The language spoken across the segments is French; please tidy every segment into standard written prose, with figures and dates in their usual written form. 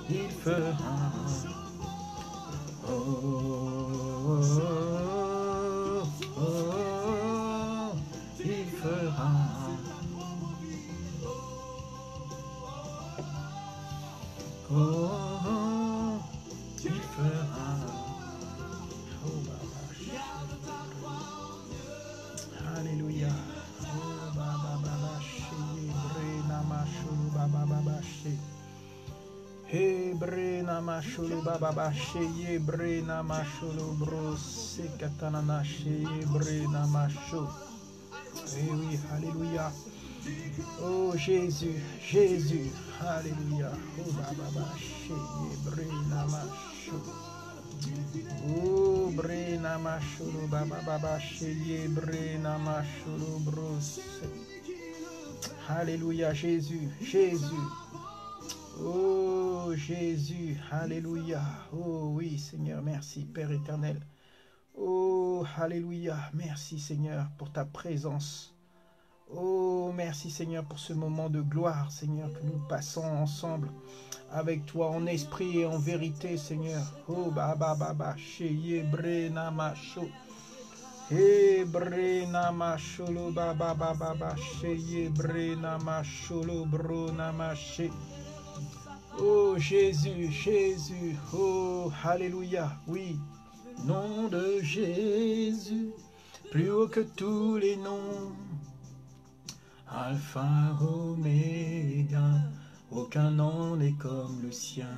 Il fera. Il fera. Il fera. Alléluia. Hebre namashulu baba sheye bre namashulu bro sekatana na sheye bre namashu. Eh oui, alléluia. Oh Jésus, Jésus, alléluia. Oh baba sheye bre namashu. Oh bre namashulu baba sheye bre namashulu bro. Alléluia, Jésus, Jésus. Oh Jésus, alléluia. Oh oui Seigneur, merci Père éternel. Oh alléluia, merci Seigneur pour ta présence. Oh merci Seigneur pour ce moment de gloire Seigneur que nous passons ensemble avec toi en esprit et en vérité Seigneur. Oh baba sheye bre namasho. Hebre namasholo baba sheye bre namasholo bro namashe. Oh Jésus, Jésus, oh Alléluia, oui, nom de Jésus, plus haut que tous les noms, Alpha, Oméga, aucun nom n'est comme le sien.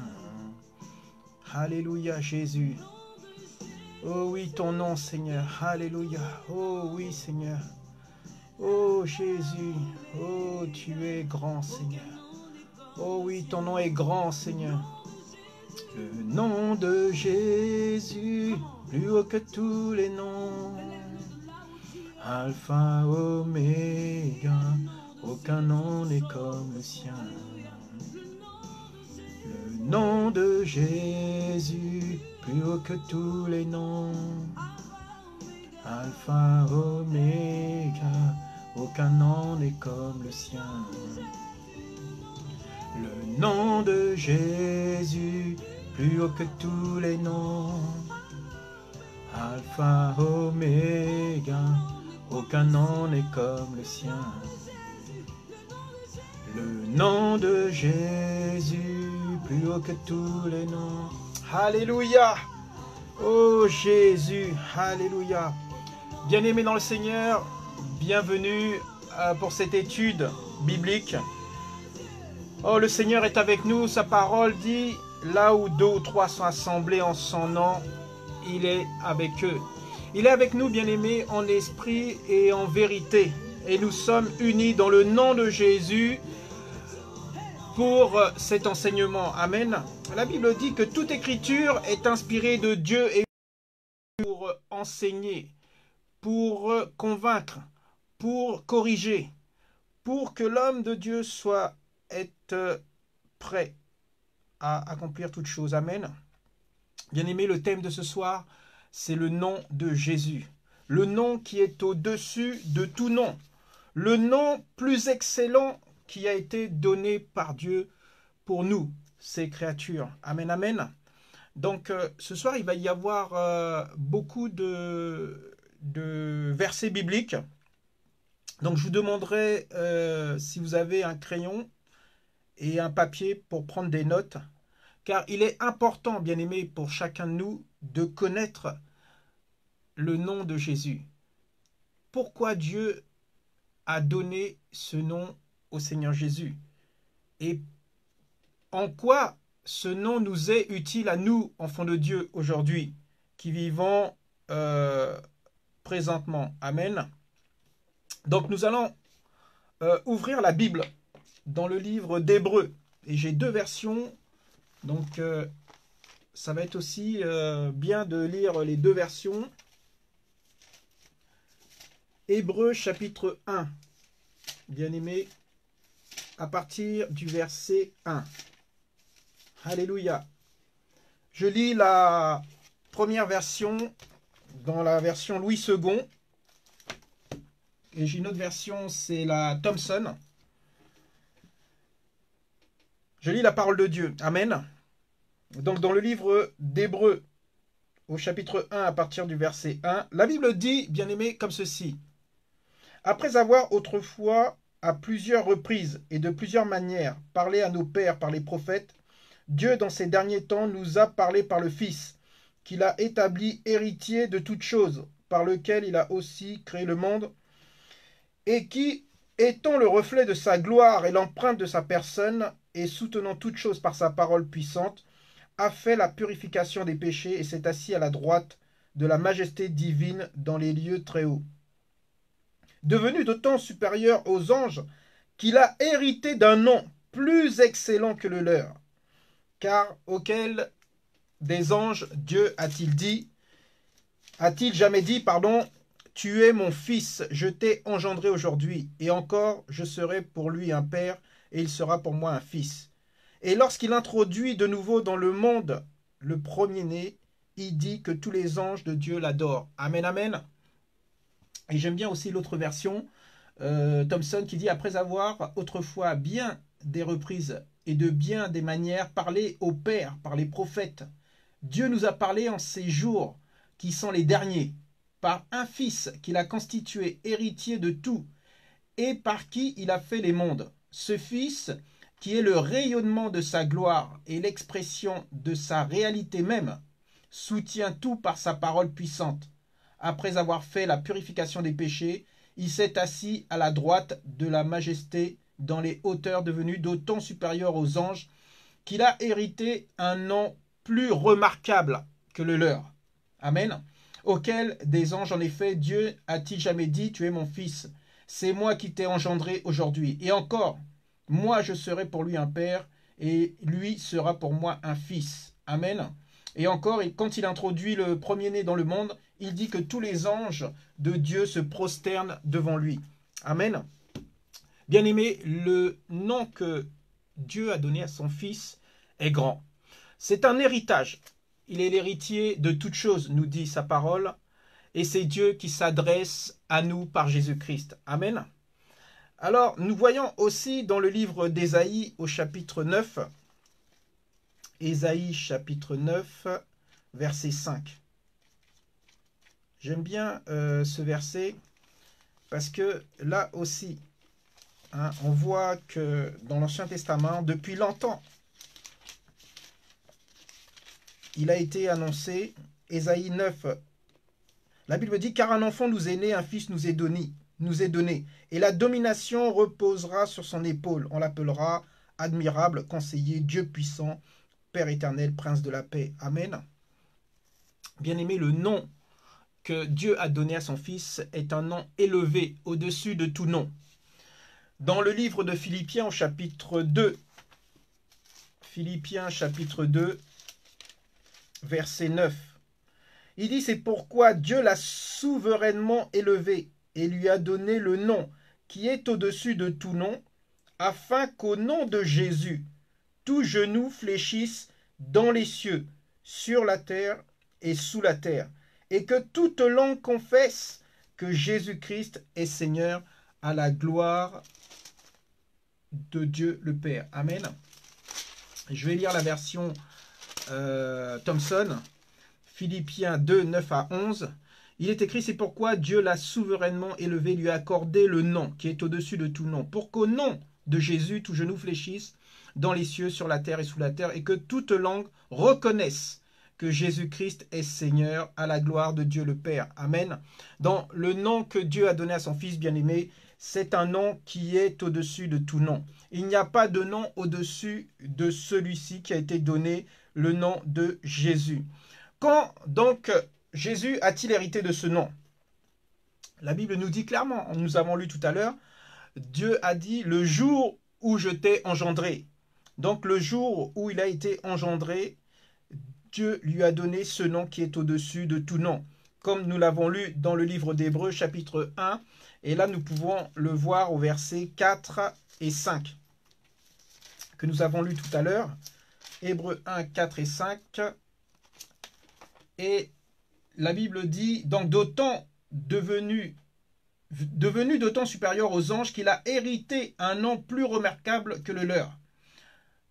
Alléluia Jésus, oh oui ton nom Seigneur, Alléluia, oh oui Seigneur, oh Jésus, oh tu es grand Seigneur. Oh oui, ton nom est grand, Seigneur. Le nom de Jésus, plus haut que tous les noms. Alpha, Oméga, aucun nom n'est comme le sien. Le nom de Jésus, plus haut que tous les noms. Alpha, Oméga, aucun nom n'est comme le sien. Le nom de Jésus, plus haut que tous les noms. Alpha, Oméga, aucun nom n'est comme le sien. Le nom de Jésus, plus haut que tous les noms. Alléluia! Oh Jésus, alléluia! Bien-aimés dans le Seigneur, bienvenue pour cette étude biblique. Oh, le Seigneur est avec nous, sa parole dit, là où 2 ou 3 sont assemblés en son nom, il est avec eux. Il est avec nous, bien-aimés, en esprit et en vérité. Et nous sommes unis dans le nom de Jésus pour cet enseignement. Amen. La Bible dit que toute écriture est inspirée de Dieu et pour enseigner, pour convaincre, pour corriger, pour que l'homme de Dieu soit prêt à accomplir toutes choses. Amen. Bien-aimé, le thème de ce soir, c'est le nom de Jésus. Le nom qui est au-dessus de tout nom. Le nom plus excellent qui a été donné par Dieu pour nous, ses créatures. Amen, amen. Donc, ce soir, il va y avoir beaucoup de versets bibliques. Donc, je vous demanderai si vous avez un crayon et un papier pour prendre des notes, car il est important, bien aimé, pour chacun de nous de connaître le nom de Jésus. Pourquoi Dieu a donné ce nom au Seigneur Jésus? Et en quoi ce nom nous est utile à nous, enfants de Dieu, aujourd'hui, qui vivons présentement. Amen. Donc nous allons ouvrir la Bible dans le livre d'Hébreux. Et j'ai 2 versions, donc ça va être aussi bien de lire les 2 versions. Hébreux chapitre 1, bien-aimés, à partir du verset 1. Alléluia. Je lis la première version dans la version Louis II. et j'ai une autre version, c'est la Thompson. Je lis la parole de Dieu. Amen. Donc dans le livre d'Hébreux, au chapitre 1, à partir du verset 1, la Bible dit, bien aimé, comme ceci. Après avoir autrefois, à plusieurs reprises et de plusieurs manières, parlé à nos pères par les prophètes, Dieu, dans ces derniers temps, nous a parlé par le Fils, qu'il a établi héritier de toutes choses, par lequel il a aussi créé le monde, et qui, étant le reflet de sa gloire et l'empreinte de sa personne, et soutenant toutes choses par sa parole puissante, a fait la purification des péchés et s'est assis à la droite de la majesté divine dans les lieux très hauts. Devenu d'autant supérieur aux anges qu'il a hérité d'un nom plus excellent que le leur, car auquel des anges Dieu a-t-il jamais dit, tu es mon fils, je t'ai engendré aujourd'hui, et encore je serai pour lui un père, et il sera pour moi un fils. Et lorsqu'il introduit de nouveau dans le monde le premier-né, il dit que tous les anges de Dieu l'adorent. Amen, amen. Et j'aime bien aussi l'autre version, Thompson, qui dit, après avoir autrefois bien des reprises et de bien des manières parlé au Père par les prophètes, Dieu nous a parlé en ces jours qui sont les derniers, par un Fils qu'il a constitué héritier de tout, et par qui il a fait les mondes. Ce Fils, qui est le rayonnement de sa gloire et l'expression de sa réalité même, soutient tout par sa parole puissante. Après avoir fait la purification des péchés, il s'est assis à la droite de la majesté dans les hauteurs devenues d'autant supérieures aux anges qu'il a hérité un nom plus remarquable que le leur. Amen. Auquel des anges, en effet, Dieu a-t-il jamais dit, tu es mon fils, c'est moi qui t'ai engendré aujourd'hui. Et encore, moi je serai pour lui un père, et lui sera pour moi un fils. Amen. Et encore, quand il introduit le premier-né dans le monde, il dit que tous les anges de Dieu se prosternent devant lui. Amen. Bien-aimé, le nom que Dieu a donné à son fils est grand. C'est un héritage. Il est l'héritier de toutes choses, nous dit sa parole, et c'est Dieu qui s'adresse à nous par Jésus-Christ. Amen. Alors, nous voyons aussi dans le livre d'Ésaïe au chapitre 9, Ésaïe chapitre 9, verset 5. J'aime bien ce verset parce que là aussi, on voit que dans l'Ancien Testament, depuis longtemps, il a été annoncé, Ésaïe 9, la Bible dit « Car un enfant nous est né, un fils nous est donné, et la domination reposera sur son épaule. On l'appellera admirable, conseiller, Dieu puissant, Père éternel, prince de la paix. » Amen. Bien-aimé, le nom que Dieu a donné à son fils est un nom élevé au-dessus de tout nom. Dans le livre de Philippiens au chapitre 2, Philippiens chapitre 2, verset 9, il dit « C'est pourquoi Dieu l'a souverainement élevé et lui a donné le nom qui est au-dessus de tout nom, afin qu'au nom de Jésus, tout genou fléchisse dans les cieux, sur la terre et sous la terre, et que toute langue confesse que Jésus-Christ est Seigneur, à la gloire de Dieu le Père. » Amen. Je vais lire la version Thompson, Philippiens 2, 9 à 11. Il est écrit, c'est pourquoi Dieu l'a souverainement élevé, lui a accordé le nom qui est au-dessus de tout nom, pour qu'au nom de Jésus, tout genou fléchisse dans les cieux, sur la terre et sous la terre, et que toute langue reconnaisse que Jésus-Christ est Seigneur, à la gloire de Dieu le Père. Amen. Dans le nom que Dieu a donné à son Fils bien-aimé, c'est un nom qui est au-dessus de tout nom. Il n'y a pas de nom au-dessus de celui-ci qui a été donné, le nom de Jésus. Quand donc Jésus a-t-il hérité de ce nom? La Bible nous dit clairement, nous avons lu tout à l'heure, Dieu a dit le jour où je t'ai engendré. Donc le jour où il a été engendré, Dieu lui a donné ce nom qui est au-dessus de tout nom. Comme nous l'avons lu dans le livre d'Hébreux chapitre 1, et là nous pouvons le voir au verset 4 et 5, que nous avons lu tout à l'heure. Hébreux 1, 4 et 5. Et la Bible dit, donc d'autant devenu devenu d'autant supérieur aux anges qu'il a hérité un nom plus remarquable que le leur.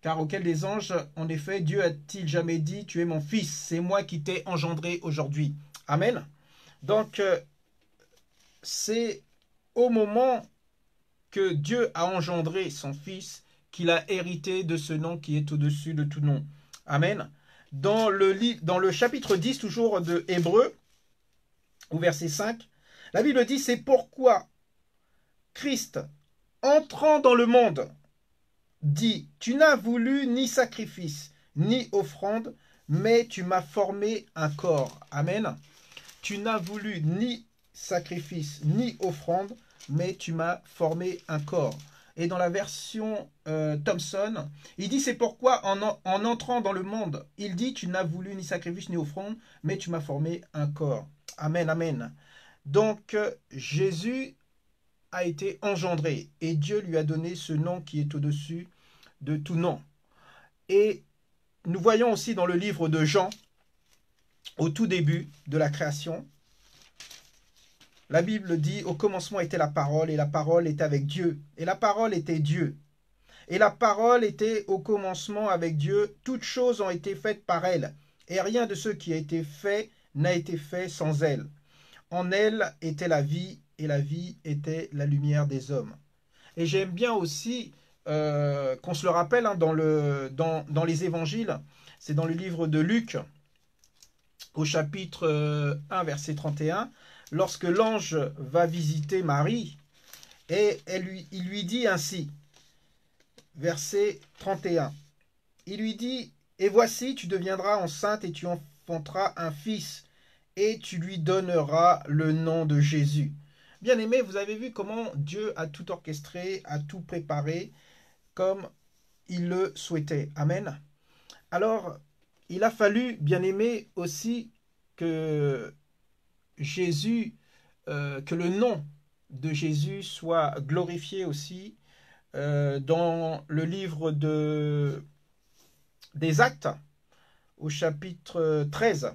Car auquel des anges, en effet, Dieu a-t-il jamais dit, tu es mon fils, c'est moi qui t'ai engendré aujourd'hui. Amen. Donc, c'est au moment que Dieu a engendré son fils qu'il a hérité de ce nom qui est au-dessus de tout nom. Amen. Dans le chapitre 10, toujours de Hébreux, au verset 5, la Bible dit, c'est pourquoi Christ, entrant dans le monde, dit, tu n'as voulu ni sacrifice, ni offrande, mais tu m'as formé un corps. Amen. Tu n'as voulu ni sacrifice, ni offrande, mais tu m'as formé un corps. Et dans la version Thomson, il dit, c'est pourquoi en entrant dans le monde, il dit, tu n'as voulu ni sacrifice, ni offrande, mais tu m'as formé un corps. Amen, amen. Donc, Jésus a été engendré et Dieu lui a donné ce nom qui est au-dessus de tout nom. Et nous voyons aussi dans le livre de Jean, au tout début de la création, la Bible dit, au commencement était la parole, et la parole était avec Dieu, et la parole était Dieu. Et la parole était au commencement avec Dieu, toutes choses ont été faites par elle, et rien de ce qui a été fait n'a été fait sans elle. En elle était la vie, et la vie était la lumière des hommes. Et j'aime bien aussi qu'on se le rappelle hein, dans les évangiles, c'est dans le livre de Luc, au chapitre 1, verset 31, lorsque l'ange va visiter Marie, et il lui dit ainsi, verset 31, il lui dit, « Et voici, tu deviendras enceinte et tu enfanteras un fils, et tu lui donneras le nom de Jésus. » Bien-aimés, vous avez vu comment Dieu a tout orchestré, a tout préparé comme il le souhaitait. Amen. Alors, il a fallu, bien-aimés, aussi que Jésus, que le nom de Jésus soit glorifié aussi dans le livre des Actes, au chapitre 13.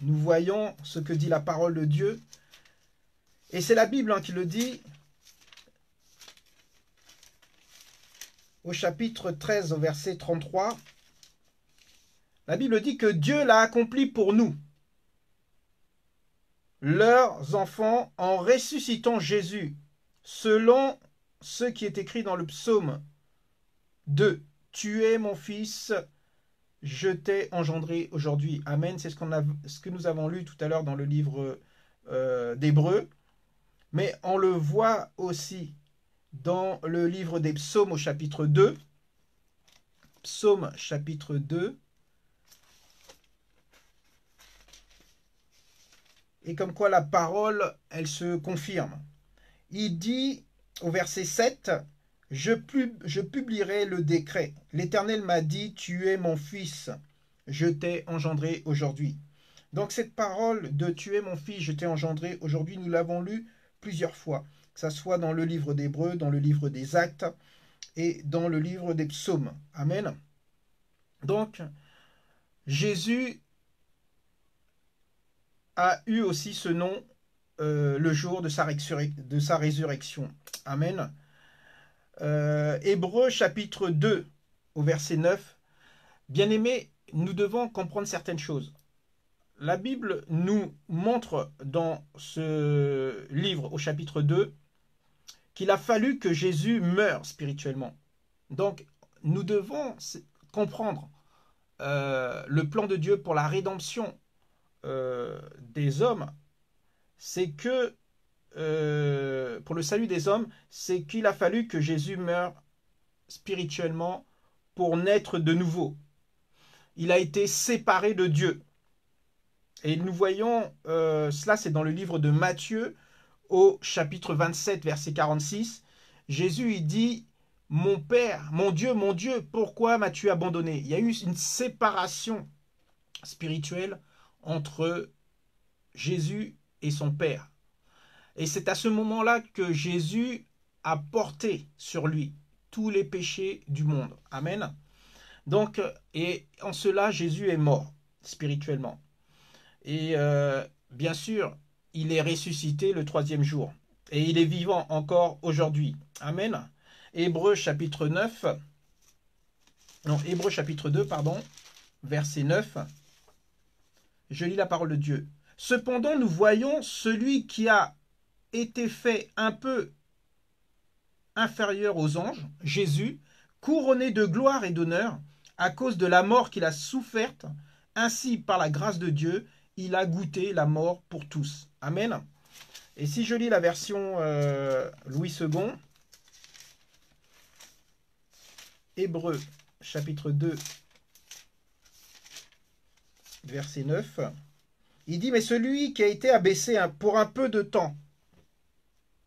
Nous voyons ce que dit la parole de Dieu. Et c'est la Bible hein, qui le dit. Au chapitre 13, au verset 33. La Bible dit que Dieu l'a accompli pour nous, leurs enfants, en ressuscitant Jésus, selon ce qui est écrit dans le psaume 2. « Tu es mon fils, je t'ai engendré aujourd'hui. » Amen. C'est ce que nous avons lu tout à l'heure dans le livre d'Hébreux. Mais on le voit aussi dans le livre des psaumes au chapitre 2. Psaume chapitre 2. Et comme quoi la parole, elle se confirme. Il dit au verset 7, « Je publierai le décret. L'Éternel m'a dit, tu es mon fils, je t'ai engendré aujourd'hui. » Donc cette parole de « tu es mon fils, je t'ai engendré aujourd'hui », nous l'avons lu plusieurs fois, que ce soit dans le livre d'Hébreux, dans le livre des Actes et dans le livre des Psaumes. Amen. Donc, Jésus a eu aussi ce nom le jour de sa résurrection. Amen. Hébreux chapitre 2 au verset 9. Bien-aimés, nous devons comprendre certaines choses. La Bible nous montre dans ce livre au chapitre 2 qu'il a fallu que Jésus meure spirituellement. Donc, nous devons comprendre le plan de Dieu pour la rédemption des hommes. C'est que, pour le salut des hommes, c'est qu'il a fallu que Jésus meure spirituellement pour naître de nouveau. Il a été séparé de Dieu. Et nous voyons, cela c'est dans le livre de Matthieu, au chapitre 27, verset 46. Jésus, il dit, « Mon Père, mon Dieu, pourquoi m'as-tu abandonné ?» Il y a eu une séparation spirituelle entre Jésus et son Père. Et c'est à ce moment-là que Jésus a porté sur lui tous les péchés du monde. Amen. Donc, et en cela, Jésus est mort spirituellement. Et bien sûr, il est ressuscité le troisième jour. Et il est vivant encore aujourd'hui. Amen. Hébreux chapitre 9. Non, Hébreux chapitre 2, pardon. Verset 9. Je lis la parole de Dieu. Cependant, nous voyons celui qui a été fait un peu inférieur aux anges, Jésus, couronné de gloire et d'honneur, à cause de la mort qu'il a soufferte. Ainsi, par la grâce de Dieu, il a goûté la mort pour tous. Amen. Et si je lis la version Louis II, Hébreux, chapitre 2, verset 9, il dit « Mais celui qui a été abaissé pour un peu de temps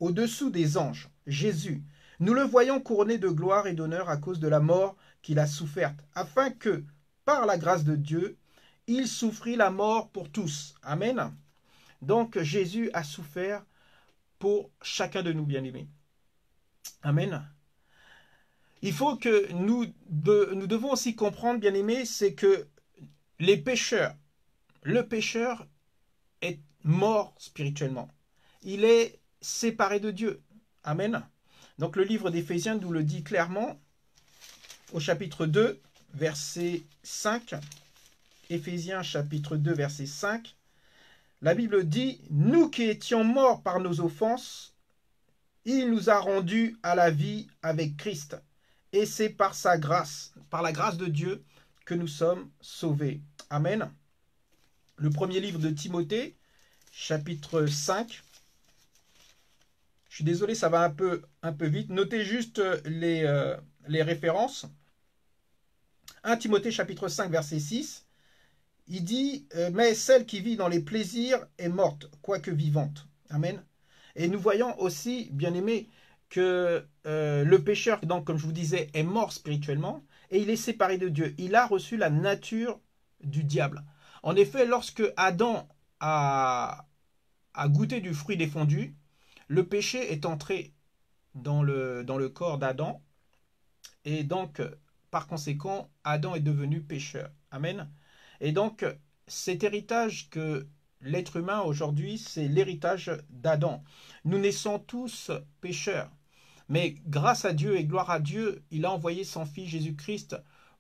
au-dessous des anges, Jésus, nous le voyons couronné de gloire et d'honneur à cause de la mort qu'il a soufferte, afin que, par la grâce de Dieu, il souffrit la mort pour tous. » Amen. Donc Jésus a souffert pour chacun de nous, bien-aimés. Amen. Il faut que nous devons aussi comprendre, bien-aimés, c'est que les pécheurs, le pécheur est mort spirituellement. Il est séparé de Dieu. Amen. Donc le livre d'Éphésiens nous le dit clairement au chapitre 2, verset 5. Éphésiens chapitre 2, verset 5. La Bible dit « Nous qui étions morts par nos offenses, il nous a rendus à la vie avec Christ. Et c'est par sa grâce, par la grâce de Dieu, que nous sommes sauvés. » Amen. Le premier livre de Timothée, chapitre 5. Je suis désolé, ça va un peu vite. Notez juste les références. 1 Timothée, chapitre 5, verset 6. Il dit « Mais celle qui vit dans les plaisirs est morte, quoique vivante. » Amen. Et nous voyons aussi, bien aimés, que le pécheur, donc, comme je vous disais, est mort spirituellement et il est séparé de Dieu. Il a reçu la nature du diable. En effet, lorsque Adam a goûté du fruit défendu, le péché est entré dans le corps d'Adam et donc, par conséquent, Adam est devenu pécheur. Amen. Et donc, cet héritage que l'être humain aujourd'hui, c'est l'héritage d'Adam. Nous naissons tous pécheurs. Mais grâce à Dieu et gloire à Dieu, il a envoyé son Fils Jésus-Christ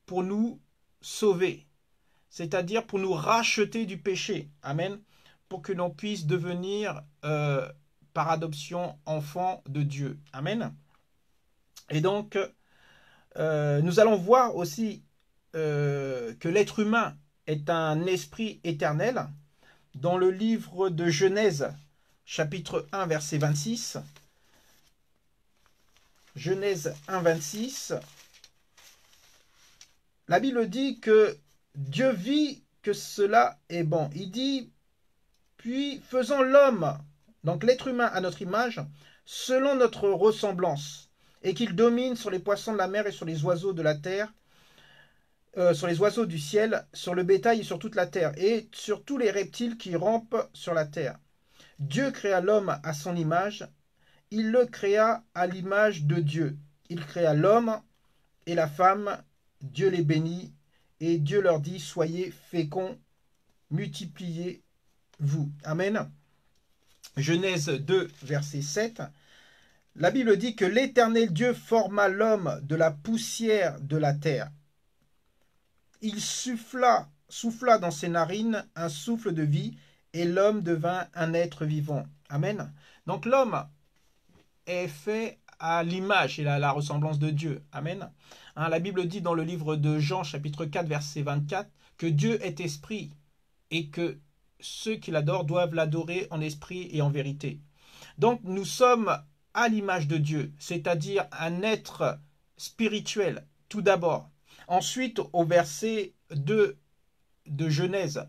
pour nous sauver. C'est-à-dire pour nous racheter du péché. Amen. Pour que l'on puisse devenir, par adoption, enfants de Dieu. Amen. Et donc, nous allons voir aussi que l'être humain est un esprit éternel. Dans le livre de Genèse, chapitre 1, verset 26, Genèse 1, 26, la Bible dit que Dieu vit que cela est bon. Il dit, puis faisons l'homme, donc l'être humain à notre image, selon notre ressemblance, et qu'il domine sur les poissons de la mer et sur les oiseaux de la terre, sur les oiseaux du ciel, sur le bétail et sur toute la terre, et sur tous les reptiles qui rampent sur la terre. Dieu créa l'homme à son image, il le créa à l'image de Dieu. Il créa l'homme et la femme, Dieu les bénit, et Dieu leur dit, soyez féconds, multipliez-vous. Amen. Genèse 2, verset 7. La Bible dit que l'Éternel Dieu forma l'homme de la poussière de la terre. Il souffla dans ses narines un souffle de vie et l'homme devint un être vivant. Amen. Donc l'homme est fait à l'image et à la ressemblance de Dieu. Amen. La Bible dit dans le livre de Jean, chapitre 4, verset 24, que Dieu est esprit et que ceux qui l'adorent doivent l'adorer en esprit et en vérité. Donc nous sommes à l'image de Dieu, c'est-à-dire un être spirituel, tout d'abord. Ensuite, au verset 2 de Genèse,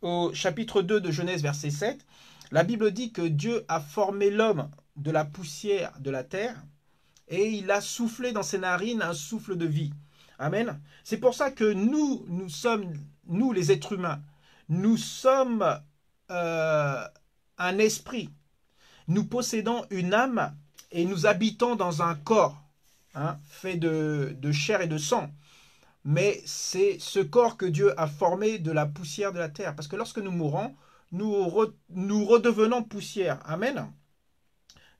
au chapitre 2 de Genèse, verset 7, la Bible dit que Dieu a formé l'homme de la poussière de la terre et il a soufflé dans ses narines un souffle de vie. Amen. C'est pour ça que nous sommes, nous les êtres humains, nous sommes un esprit. Nous possédons une âme et nous habitons dans un corps fait de chair et de sang. Mais c'est ce corps que Dieu a formé de la poussière de la terre. Parce que lorsque nous mourons, nous redevenons poussière. Amen.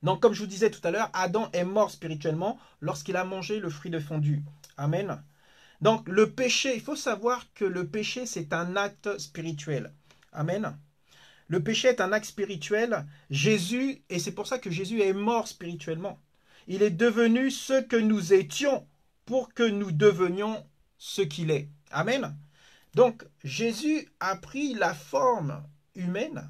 Donc, comme je vous disais tout à l'heure, Adam est mort spirituellement lorsqu'il a mangé le fruit défendu. Amen. Donc, le péché, il faut savoir que le péché, c'est un acte spirituel. Amen. Le péché est un acte spirituel. Jésus, et c'est pour ça que Jésus est mort spirituellement. Il est devenu ce que nous étions pour que nous devenions ce qu'il est. Amen. Donc, Jésus a pris la forme humaine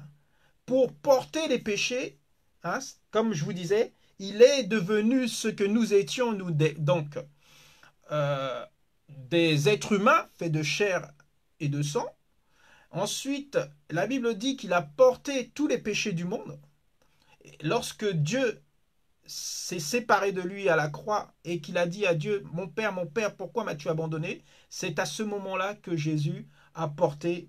pour porter les péchés. Hein, comme je vous disais, il est devenu ce que nous étions, nous, donc, des êtres humains faits de chair et de sang. Ensuite, la Bible dit qu'il a porté tous les péchés du monde. Lorsque Dieu s'est séparé de lui à la croix et qu'il a dit à Dieu, mon Père, pourquoi m'as-tu abandonné? C'est à ce moment-là que Jésus a porté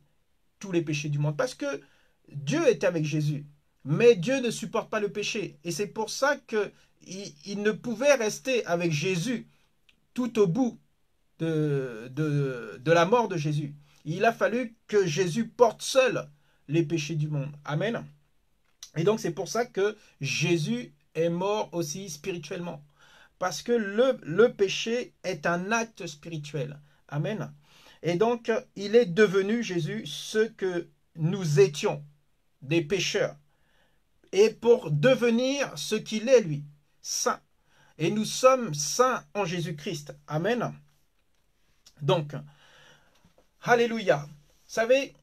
tous les péchés du monde. Parce que Dieu était avec Jésus, mais Dieu ne supporte pas le péché. Et c'est pour ça qu'il ne pouvait rester avec Jésus tout au bout de la mort de Jésus. Il a fallu que Jésus porte seul les péchés du monde. Amen. Et donc c'est pour ça que Jésus est mort aussi spirituellement. Parce que le péché est un acte spirituel. Amen. Et donc il est devenu, Jésus, ce que nous étions, des pécheurs. Et pour devenir ce qu'il est, lui, saint. Et nous sommes saints en Jésus-Christ. Amen. Donc, alléluia. Vous savez,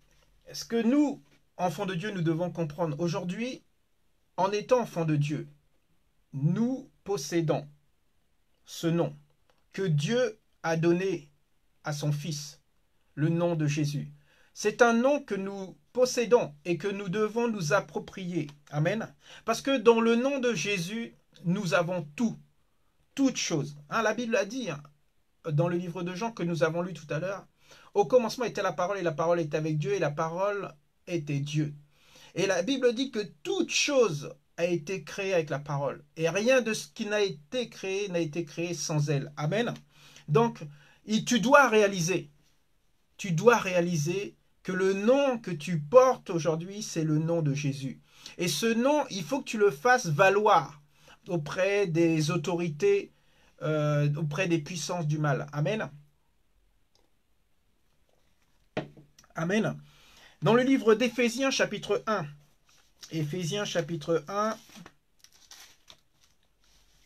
ce que nous, enfants de Dieu, nous devons comprendre aujourd'hui, en étant enfants de Dieu, nous possédons ce nom que Dieu a donné à son Fils, le nom de Jésus. C'est un nom que nous possédons et que nous devons nous approprier. Amen. Parce que dans le nom de Jésus, nous avons tout, toutes choses. Hein, la Bible a dit, hein, dans le livre de Jean que nous avons lu tout à l'heure, au commencement était la parole et la parole était avec Dieu et la parole était Dieu. Et la Bible dit que toute chose a été créée avec la parole. Et rien de ce qui n'a été créé sans elle. Amen. Donc, tu dois réaliser que le nom que tu portes aujourd'hui, c'est le nom de Jésus. Et ce nom, il faut que tu le fasses valoir auprès des autorités, auprès des puissances du mal. Amen. Amen. Dans le livre d'Éphésiens chapitre 1, Éphésiens chapitre 1,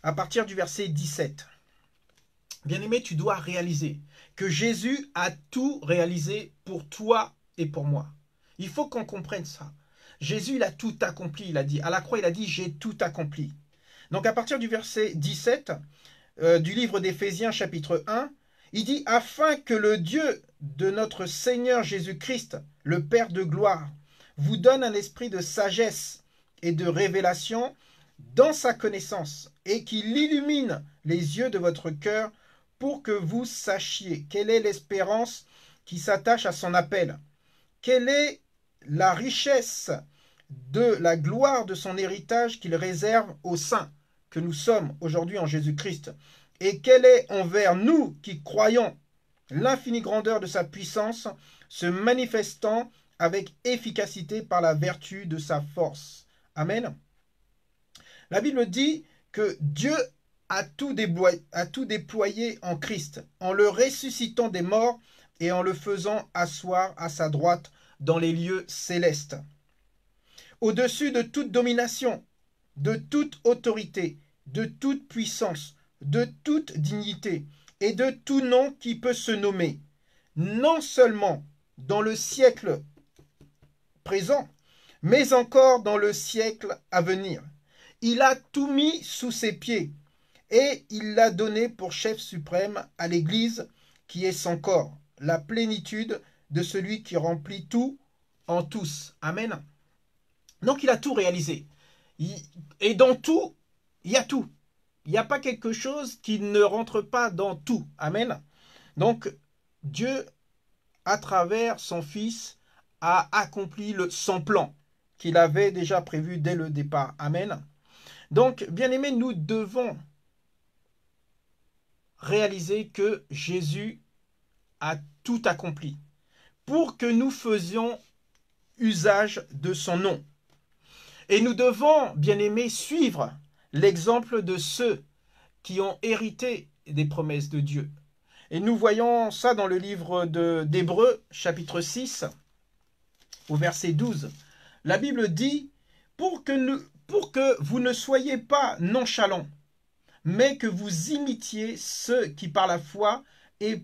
à partir du verset 17. Bien-aimé, tu dois réaliser que Jésus a tout réalisé pour toi et pour moi. Il faut qu'on comprenne ça. Jésus, il a tout accompli, il a dit. À la croix, il a dit, j'ai tout accompli. Donc à partir du verset 17 du livre d'Éphésiens chapitre 1, il dit, afin que le Dieu de notre Seigneur Jésus-Christ, le Père de gloire, vous donne un esprit de sagesse et de révélation dans sa connaissance, et qu'il illumine les yeux de votre cœur pour que vous sachiez quelle est l'espérance qui s'attache à son appel, quelle est la richesse de la gloire de son héritage qu'il réserve aux saints que nous sommes aujourd'hui en Jésus-Christ, et quelle est envers nous qui croyons l'infinie grandeur de sa puissance, se manifestant avec efficacité par la vertu de sa force. Amen. La Bible dit que Dieu a tout déployé en Christ, en le ressuscitant des morts et en le faisant asseoir à sa droite dans les lieux célestes. Au-dessus de toute domination, de toute autorité, de toute puissance, de toute dignité et de tout nom qui peut se nommer, non seulement dans le siècle présent, mais encore dans le siècle à venir. Il a tout mis sous ses pieds et il l'a donné pour chef suprême à l'Église qui est son corps, la plénitude de celui qui remplit tout en tous. Amen. Donc il a tout réalisé. Et dans tout, il y a tout. Il n'y a pas quelque chose qui ne rentre pas dans tout. Amen. Donc Dieu, à travers son Fils, a accompli son plan qu'il avait déjà prévu dès le départ. Amen. Donc, bien-aimés, nous devons réaliser que Jésus a tout accompli pour que nous faisions usage de son nom. Et nous devons, bien-aimés, suivre l'exemple de ceux qui ont hérité des promesses de Dieu. Et nous voyons ça dans le livre d'Hébreux, chapitre 6, au verset 12. La Bible dit, pour que vous ne soyez pas nonchalants, mais que vous imitiez ceux qui par la foi et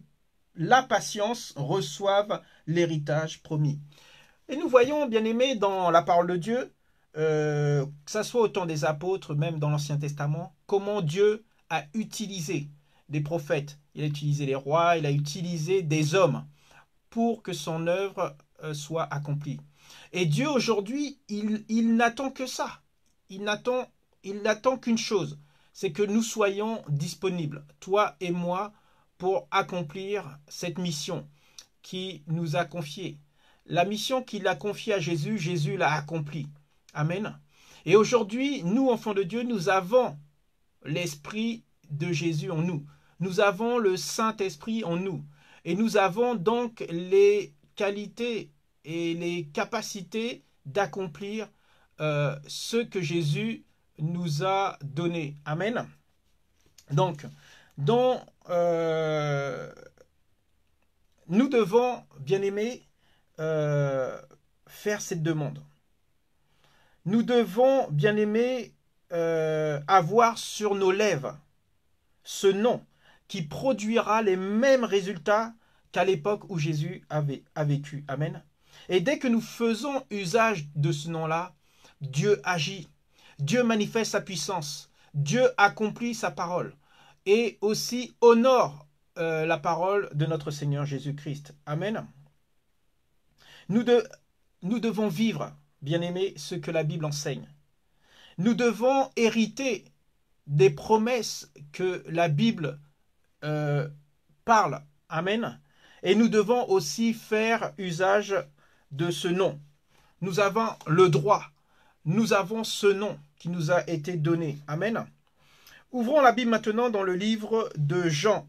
la patience reçoivent l'héritage promis. Et nous voyons, bien aimés, dans la parole de Dieu, que ce soit au temps des apôtres, même dans l'Ancien Testament, comment Dieu a utilisé des prophètes, il a utilisé les rois, il a utilisé des hommes pour que son œuvre soit accomplie. Et Dieu aujourd'hui, il n'attend que ça. Il n'attend qu'une chose, c'est que nous soyons disponibles, toi et moi, pour accomplir cette mission qui nous a confiée. La mission qu'il a confiée à Jésus, Jésus l'a accomplie. Amen. Et aujourd'hui, nous, enfants de Dieu, nous avons l'Esprit de Jésus en nous. Nous avons le Saint-Esprit en nous. Et nous avons donc les qualités et les capacités d'accomplir ce que Jésus nous a donné. Amen. Donc, nous devons, bien aimés, faire cette demande. Nous devons, bien aimés, avoir sur nos lèvres ce nom qui produira les mêmes résultats qu'à l'époque où Jésus a vécu. Amen. Et dès que nous faisons usage de ce nom-là, Dieu agit. Dieu manifeste sa puissance. Dieu accomplit sa parole. Et aussi honore la parole de notre Seigneur Jésus-Christ. Amen. Nous devons vivre, bien-aimés, ce que la Bible enseigne. Nous devons hériter des promesses que la Bible parle. Amen. Et nous devons aussi faire usage de ce nom. Nous avons le droit. Nous avons ce nom qui nous a été donné. Amen. Ouvrons la Bible maintenant dans le livre de Jean,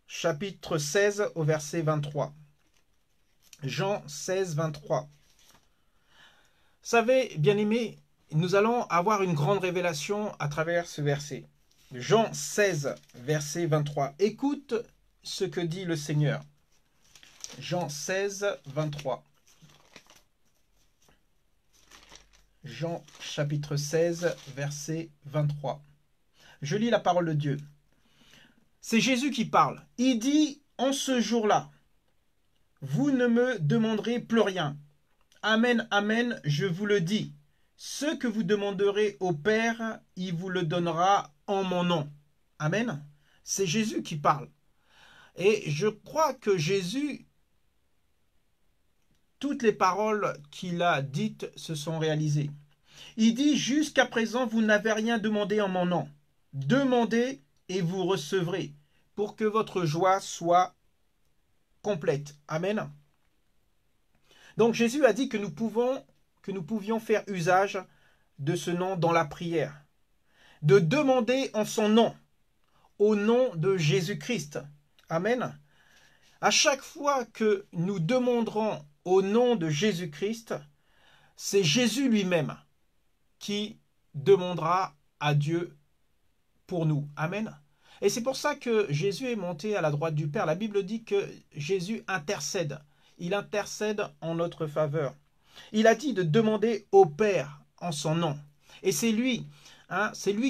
chapitre 16 au verset 23. Jean 16, 23. Vous savez, bien-aimés, nous allons avoir une grande révélation à travers ce verset. Jean 16, verset 23. Écoute ce que dit le Seigneur. Jean 16, 23. Jean chapitre 16, verset 23. Je lis la parole de Dieu. C'est Jésus qui parle. Il dit, en ce jour-là, vous ne me demanderez plus rien. Amen, amen, je vous le dis. Ce que vous demanderez au Père, il vous le donnera en mon nom. Amen. C'est Jésus qui parle. Et je crois que Jésus, toutes les paroles qu'il a dites se sont réalisées. Il dit, jusqu'à présent, vous n'avez rien demandé en mon nom. Demandez et vous recevrez, pour que votre joie soit complète. Amen. Donc Jésus a dit que nous pouvions faire usage de ce nom dans la prière. De demander en son nom, au nom de Jésus-Christ. Amen. À chaque fois que nous demanderons au nom de Jésus-Christ, c'est Jésus lui-même qui demandera à Dieu pour nous. Amen. Et c'est pour ça que Jésus est monté à la droite du Père. La Bible dit que Jésus intercède. Il intercède en notre faveur. Il a dit de demander au Père en son nom. Et c'est lui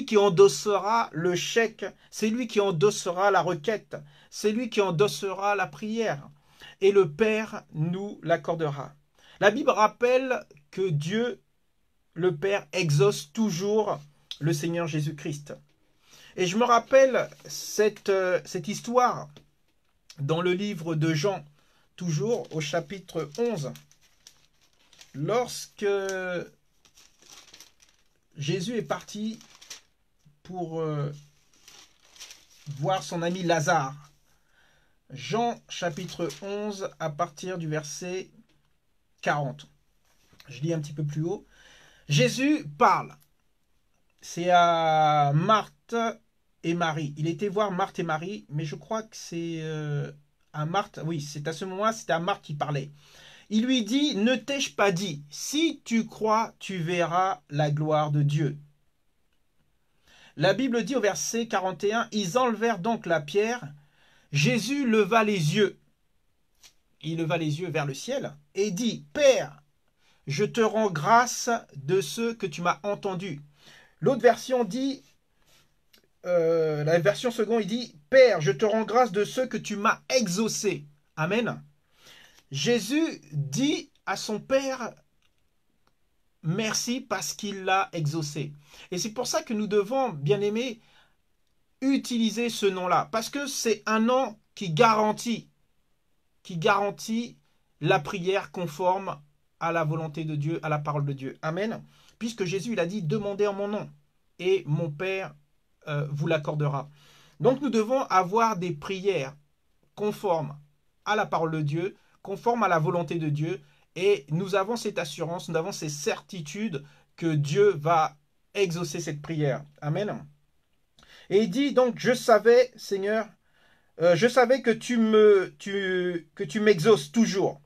qui endossera le chèque, c'est lui qui endossera la requête, c'est lui qui endossera la prière. Et le Père nous l'accordera. La Bible rappelle que Dieu, le Père, exauce toujours le Seigneur Jésus-Christ. Et je me rappelle cette histoire dans le livre de Jean, toujours au chapitre 11, lorsque Jésus est parti pour voir son ami Lazare. Jean chapitre 11 à partir du verset 40. Je lis un petit peu plus haut. Jésus parle. C'est à Marthe et Marie. Il était voir Marthe et Marie, mais je crois que c'est à Marthe. Oui, c'est à ce moment-là, c'était à Marthe qui parlait. Il lui dit, ne t'ai-je pas dit, si tu crois, tu verras la gloire de Dieu. La Bible dit au verset 41, ils enlevèrent donc la pierre. Jésus leva les yeux. Il leva les yeux vers le ciel et dit, Père, je te rends grâce de ce que tu m'as entendu. L'autre version dit, la version seconde, il dit, Père, je te rends grâce de ce que tu m'as exaucé. Amen. Jésus dit à son Père, merci parce qu'il l'a exaucé. Et c'est pour ça que nous devons, bien aimés, utiliser ce nom-là. Parce que c'est un nom qui garantit la prière conforme à la volonté de Dieu, à la parole de Dieu. Amen. Puisque Jésus, il a dit, demandez en mon nom et mon Père vous l'accordera. Donc nous devons avoir des prières conformes à la parole de Dieu, conformes à la volonté de Dieu, et nous avons cette assurance, nous avons cette certitude que Dieu va exaucer cette prière. Amen. Et il dit donc, je savais, Seigneur, je savais que tu m'exauces toujours,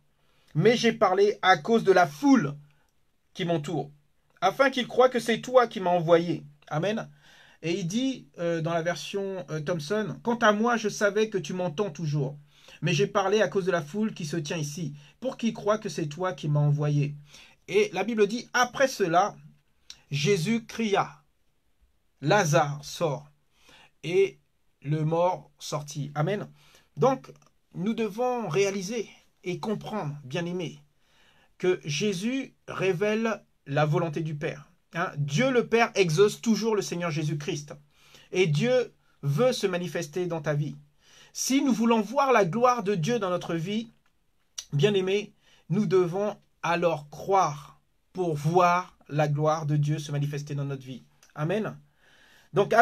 mais j'ai parlé à cause de la foule qui m'entoure, afin qu'ils croient que c'est toi qui m'as envoyé. Amen. Et il dit dans la version Thomson, quant à moi, je savais que tu m'entends toujours, mais j'ai parlé à cause de la foule qui se tient ici, pour qu'ils croient que c'est toi qui m'as envoyé. Et la Bible dit, après cela, Jésus cria, Lazare sort, et le mort sortit. Amen. Donc, nous devons réaliser et comprendre, bien-aimés, que Jésus révèle la volonté du Père. Dieu le Père exauce toujours le Seigneur Jésus-Christ. Et Dieu veut se manifester dans ta vie. Si nous voulons voir la gloire de Dieu dans notre vie, bien-aimés, nous devons alors croire pour voir la gloire de Dieu se manifester dans notre vie. Amen. Donc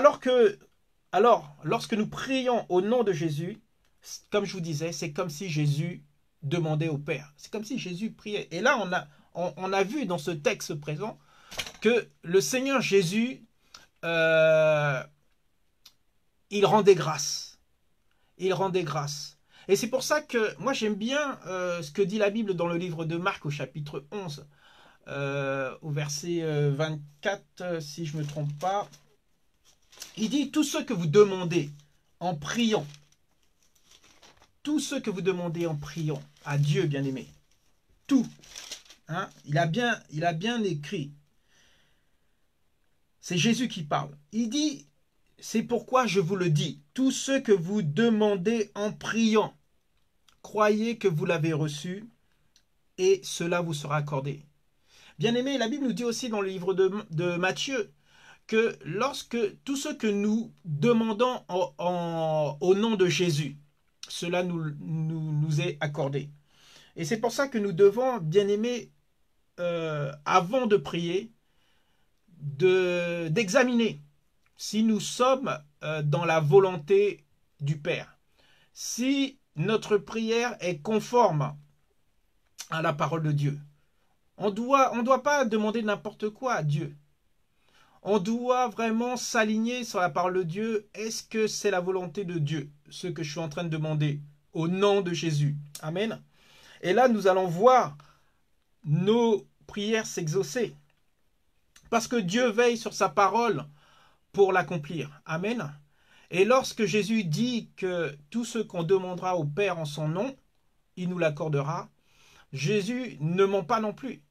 lorsque nous prions au nom de Jésus, comme je vous disais, c'est comme si Jésus demandait au Père. C'est comme si Jésus priait. Et là, on a vu dans ce texte présent que le Seigneur Jésus, il rendait grâce. Il rendait grâce. Et c'est pour ça que moi j'aime bien ce que dit la Bible dans le livre de Marc au chapitre 11, au verset 24, si je ne me trompe pas. Il dit, tout ce que vous demandez en priant, tout ce que vous demandez en priant à Dieu, bien-aimé, tout, il a bien écrit. C'est Jésus qui parle. Il dit, c'est pourquoi je vous le dis, tout ce que vous demandez en priant, croyez que vous l'avez reçu et cela vous sera accordé. Bien-aimé, la Bible nous dit aussi dans le livre de Matthieu que lorsque tout ce que nous demandons au nom de Jésus, cela nous est accordé. Et c'est pour ça que nous devons, bien-aimés, avant de prier, d'examiner si nous sommes dans la volonté du Père. Si notre prière est conforme à la parole de Dieu. On doit pas demander n'importe quoi à Dieu. On doit vraiment s'aligner sur la parole de Dieu. Est-ce que c'est la volonté de Dieu, ce que je suis en train de demander, au nom de Jésus? Amen. Et là, nous allons voir nos prières s'exaucer. Parce que Dieu veille sur sa parole pour l'accomplir. Amen. Et lorsque Jésus dit que tout ce qu'on demandera au Père en son nom, il nous l'accordera, Jésus ne ment pas non plus.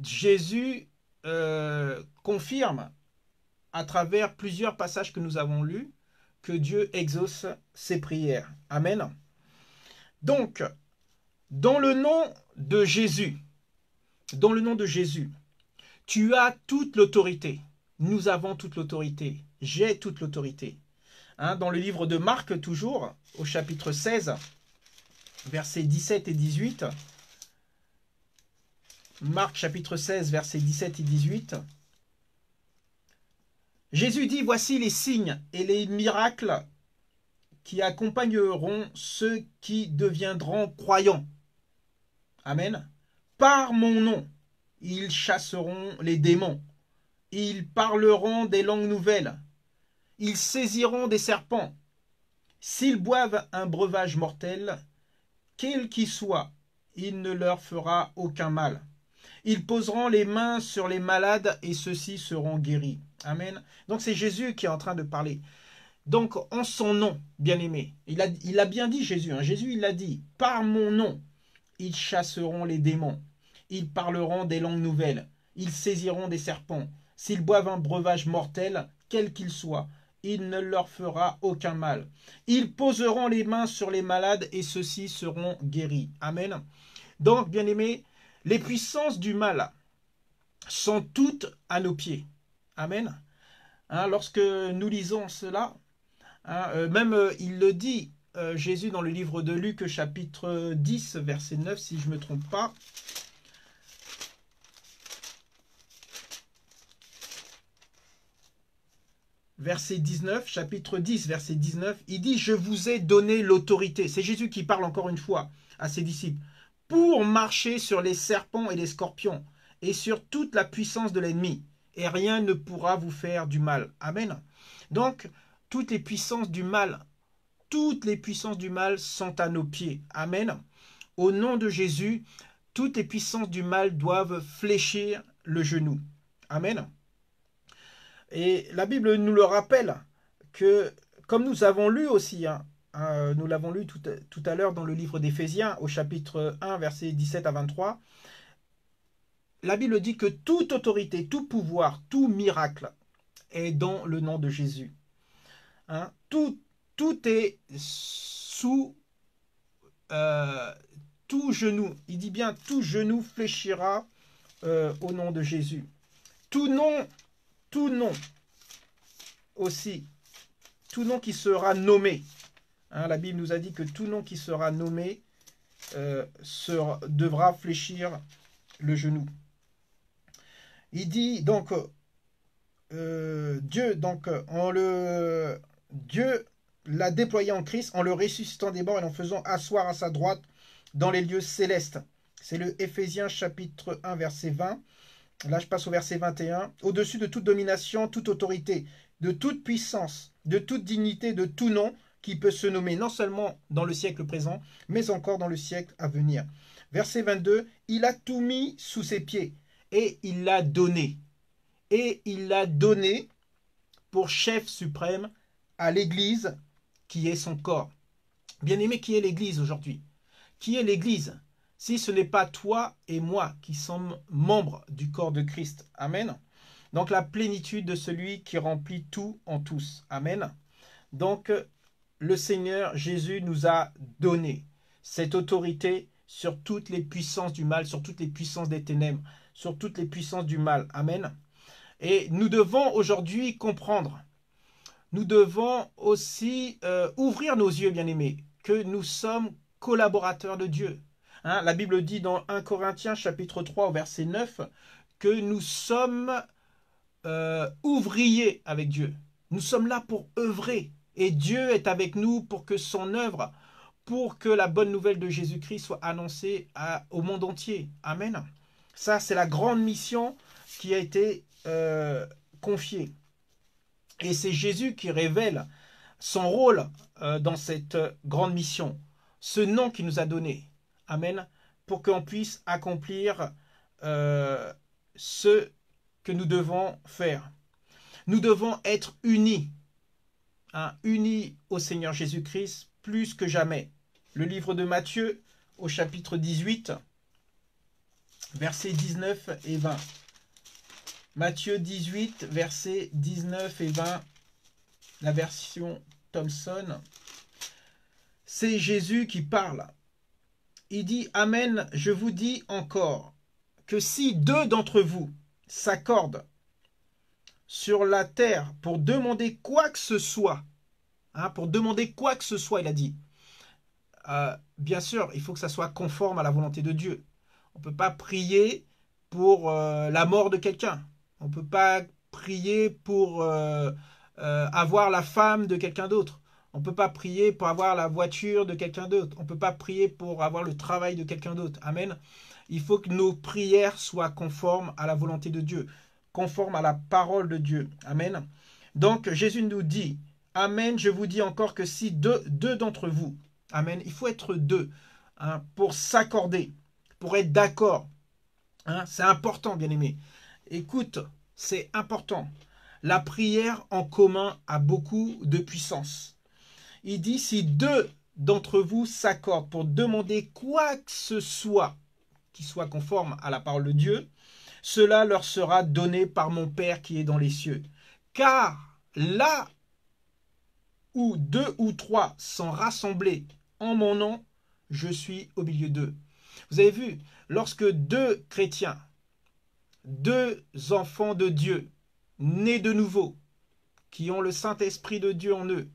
Jésus confirme à travers plusieurs passages que nous avons lus que Dieu exauce ses prières. Amen. Donc, dans le nom de Jésus, tu as toute l'autorité. Nous avons toute l'autorité. J'ai toute l'autorité. Dans le livre de Marc, toujours, au chapitre 16, versets 17 et 18. Marc, chapitre 16, versets 17 et 18. Jésus dit, voici les signes et les miracles qui accompagneront ceux qui deviendront croyants. Amen. Par mon nom, ils chasseront les démons. Ils parleront des langues nouvelles. Ils saisiront des serpents. S'ils boivent un breuvage mortel, quel qu'il soit, il ne leur fera aucun mal. Ils poseront les mains sur les malades et ceux-ci seront guéris. Amen. Donc c'est Jésus qui est en train de parler. Donc en son nom, bien-aimé, il a bien dit Jésus. Jésus, il a dit, par mon nom, ils chasseront les démons. Ils parleront des langues nouvelles. Ils saisiront des serpents. S'ils boivent un breuvage mortel, quel qu'il soit, il ne leur fera aucun mal. Ils poseront les mains sur les malades et ceux-ci seront guéris. Amen. Donc, bien-aimés, les puissances du mal sont toutes à nos pieds. Amen. Lorsque nous lisons cela, même il le dit, Jésus dans le livre de Luc, chapitre 10, verset 9, si je ne me trompe pas. Verset 19, chapitre 10, verset 19, il dit « Je vous ai donné l'autorité ». C'est Jésus qui parle encore une fois à ses disciples. « Pour marcher sur les serpents et les scorpions et sur toute la puissance de l'ennemi. Et rien ne pourra vous faire du mal. » Amen. Donc, toutes les puissances du mal sont à nos pieds. Amen. Au nom de Jésus, toutes les puissances du mal doivent fléchir le genou. Amen. Et la Bible nous le rappelle que, comme nous avons lu aussi, nous l'avons lu tout à l'heure dans le livre d'Éphésiens, au chapitre 1, versets 17 à 23, la Bible dit que toute autorité, tout pouvoir, tout miracle est dans le nom de Jésus. Tout est sous tout genou. Il dit bien tout genou fléchira au nom de Jésus. Tout nom aussi, tout nom qui sera nommé. La Bible nous a dit que tout nom qui sera nommé devra fléchir le genou. Il dit donc Dieu l'a déployé en Christ en le ressuscitant des morts et en faisant asseoir à sa droite dans les lieux célestes. C'est le Éphésiens chapitre 1 verset 20. Là, je passe au verset 21. Au-dessus de toute domination, toute autorité, de toute puissance, de toute dignité, de tout nom qui peut se nommer non seulement dans le siècle présent, mais encore dans le siècle à venir. Verset 22. Il a tout mis sous ses pieds et il l'a donné. Et il l'a donné pour chef suprême à l'Église qui est son corps. Bien-aimé, qui est l'Église aujourd'hui? Qui est l'Église? Si ce n'est pas toi et moi qui sommes membres du corps de Christ. Amen. Donc la plénitude de celui qui remplit tout en tous. Amen. Donc le Seigneur Jésus nous a donné cette autorité sur toutes les puissances du mal, sur toutes les puissances des ténèbres, sur toutes les puissances du mal. Amen. Et nous devons aujourd'hui comprendre, nous devons aussi ouvrir nos yeux, bien-aimés, que nous sommes collaborateurs de Dieu. La Bible dit dans 1 Corinthiens chapitre 3 au verset 9 que nous sommes ouvriers avec Dieu. Nous sommes là pour œuvrer et Dieu est avec nous pour que son œuvre, pour que la bonne nouvelle de Jésus-Christ soit annoncée au monde entier. Amen. Ça, c'est la grande mission qui a été confiée. Et c'est Jésus qui révèle son rôle dans cette grande mission, ce nom qu'il nous a donné. Amen. Pour qu'on puisse accomplir ce que nous devons faire. Nous devons être unis. Unis au Seigneur Jésus-Christ plus que jamais. Le livre de Matthieu au chapitre 18, versets 19 et 20. Matthieu 18, versets 19 et 20. La version Thomson. C'est Jésus qui parle. Il dit « Amen, je vous dis encore que si 2 d'entre vous s'accordent sur la terre pour demander quoi que ce soit, il a dit, bien sûr, il faut que ça soit conforme à la volonté de Dieu. On ne peut pas prier pour la mort de quelqu'un. On ne peut pas prier pour avoir la femme de quelqu'un d'autre. On ne peut pas prier pour avoir la voiture de quelqu'un d'autre. On ne peut pas prier pour avoir le travail de quelqu'un d'autre. Amen. Il faut que nos prières soient conformes à la volonté de Dieu, conformes à la parole de Dieu. Amen. Donc, Jésus nous dit, Amen, je vous dis encore que si deux d'entre vous, Amen, il faut être 2 pour s'accorder. pour être d'accord. Hein, c'est important, bien-aimé. Écoute, c'est important. La prière en commun a beaucoup de puissance. Il dit, si deux d'entre vous s'accordent pour demander quoi que ce soit qui soit conforme à la parole de Dieu, cela leur sera donné par mon Père qui est dans les cieux. Car là où deux ou trois sont rassemblés en mon nom, je suis au milieu d'eux. Vous avez vu, lorsque deux chrétiens, deux enfants de Dieu, nés de nouveau, qui ont le Saint-Esprit de Dieu en eux,